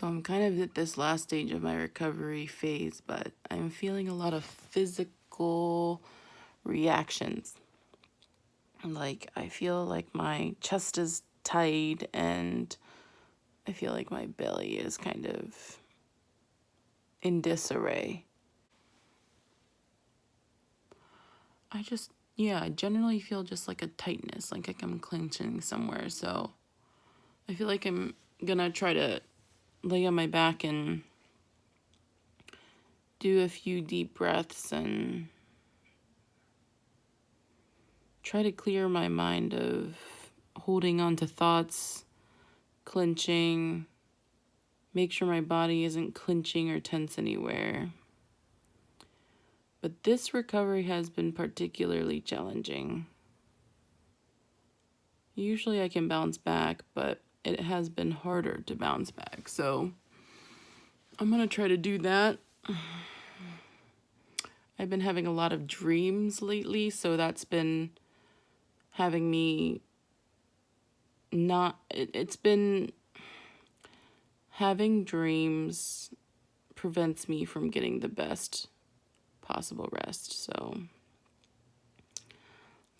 So I'm kind of at this last stage of my recovery phase, but I'm feeling a lot of physical reactions. Like, I feel like my chest is tight and I feel like my belly is kind of in disarray. I generally feel just like a tightness, like I'm clenching somewhere. So I feel like I'm gonna try to lay on my back and do a few deep breaths and try to clear my mind of holding on to thoughts, clenching, make sure my body isn't clenching or tense anywhere. But this recovery has been particularly challenging. Usually I can bounce back, but it has been harder to bounce back. So I'm going to try to do that. I've been having a lot of dreams lately, so that's been having me it's been having dreams prevents me from getting the best possible rest. So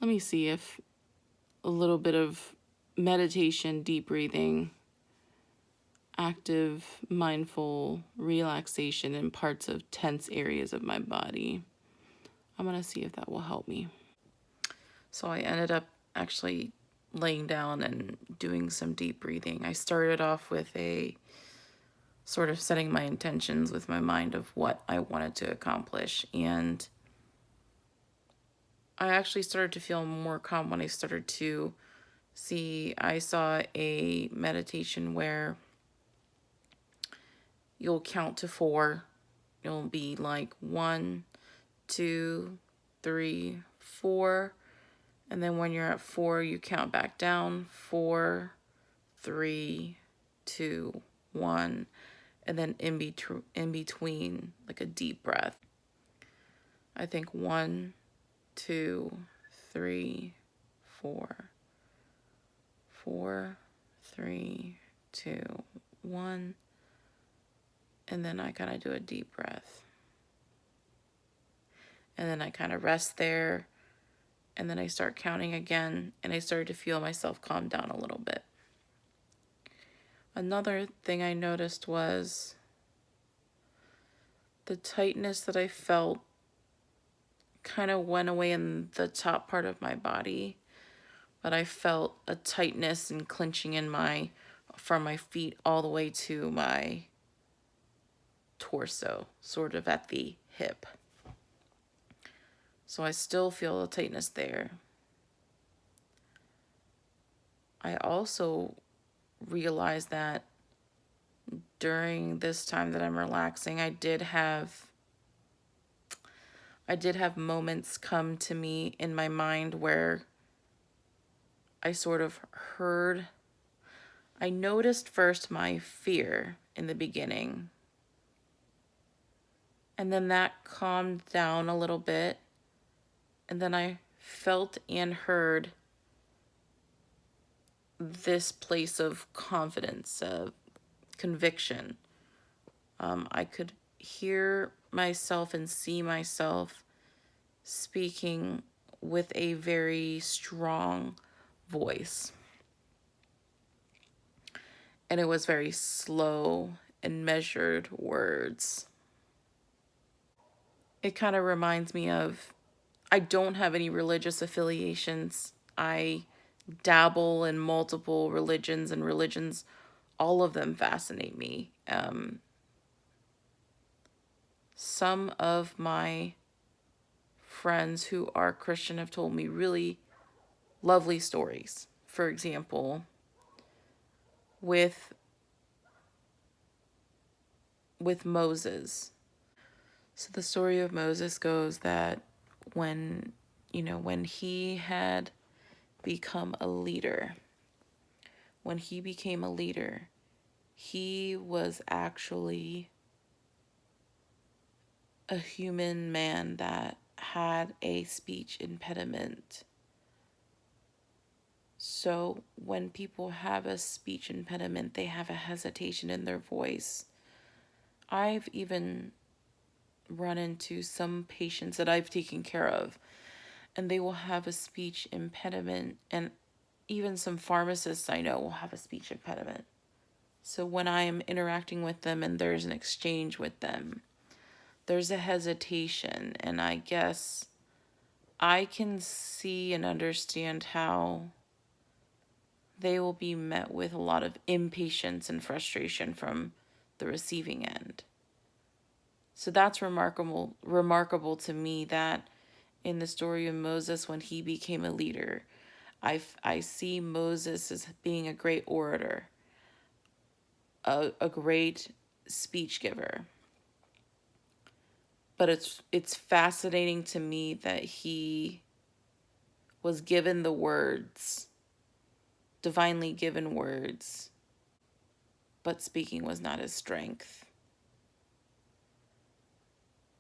let me see if a little bit of meditation, deep breathing, active, mindful relaxation in parts of tense areas of my body. I'm going to see if that will help me. So I ended up actually laying down and doing some deep breathing. I started off with a sort of setting my intentions with my mind of what I wanted to accomplish. And I actually started to feel more calm when I started to I saw a meditation where you'll count to 4. You'll be like 1, 2, 3, 4. And then when you're at 4, you count back down. 4, 3, 2, 1. And then in between, like a deep breath. I think 1, 2, 3, 4. 4, 3, 2, 1. And then I kind of do a deep breath. And then I kind of rest there. And then I start counting again. And I started to feel myself calm down a little bit. Another thing I noticed was the tightness that I felt kind of went away in the top part of my body. But I felt a tightness and clenching from my feet all the way to my torso, sort of at the hip. So I still feel a tightness there. I also realized that during this time that I'm relaxing, I did have moments come to me in my mind where I sort of I noticed first my fear in the beginning. And then that calmed down a little bit. And then I felt and heard this place of confidence, of conviction. I could hear myself and see myself speaking with a very strong voice. And it was very slow and measured words. It kind of reminds me of, I don't have any religious affiliations. I dabble in multiple religions, and religions, all of them fascinate me. Some of my friends who are Christian have told me really lovely stories. For example, with Moses. So the story of Moses goes that when he had become a leader, when he became a leader, he was actually a human man that had a speech impediment. So when people have a speech impediment, they have a hesitation in their voice. I've even run into some patients that I've taken care of, and they will have a speech impediment, and even some pharmacists I know will have a speech impediment. So when I am interacting with them and there's an exchange with them, there's a hesitation, and I guess I can see and understand how they will be met with a lot of impatience and frustration from the receiving end. So that's remarkable to me that in the story of Moses, when he became a leader, I see Moses as being a great orator, a great speech giver. But it's fascinating to me that he was given the words, divinely given words, but speaking was not his strength.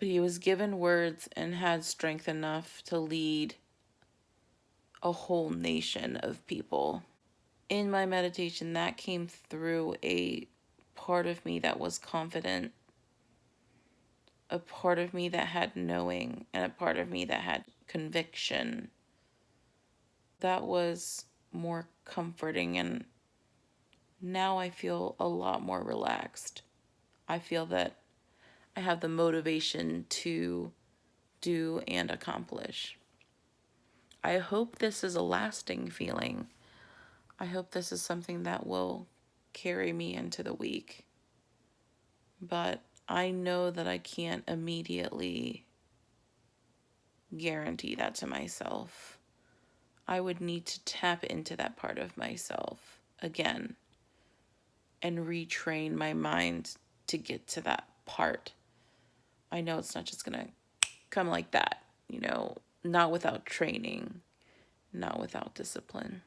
But he was given words and had strength enough to lead a whole nation of people. In my meditation, that came through a part of me that was confident, a part of me that had knowing, and a part of me that had conviction. That was more comforting, and now I feel a lot more relaxed. I feel that I have the motivation to do and accomplish. I hope this is a lasting feeling. I hope this is something that will carry me into the week. But I know that I can't immediately guarantee that to myself. I would need to tap into that part of myself again and retrain my mind to get to that part. I know it's not just going to come like that, not without training, not without discipline.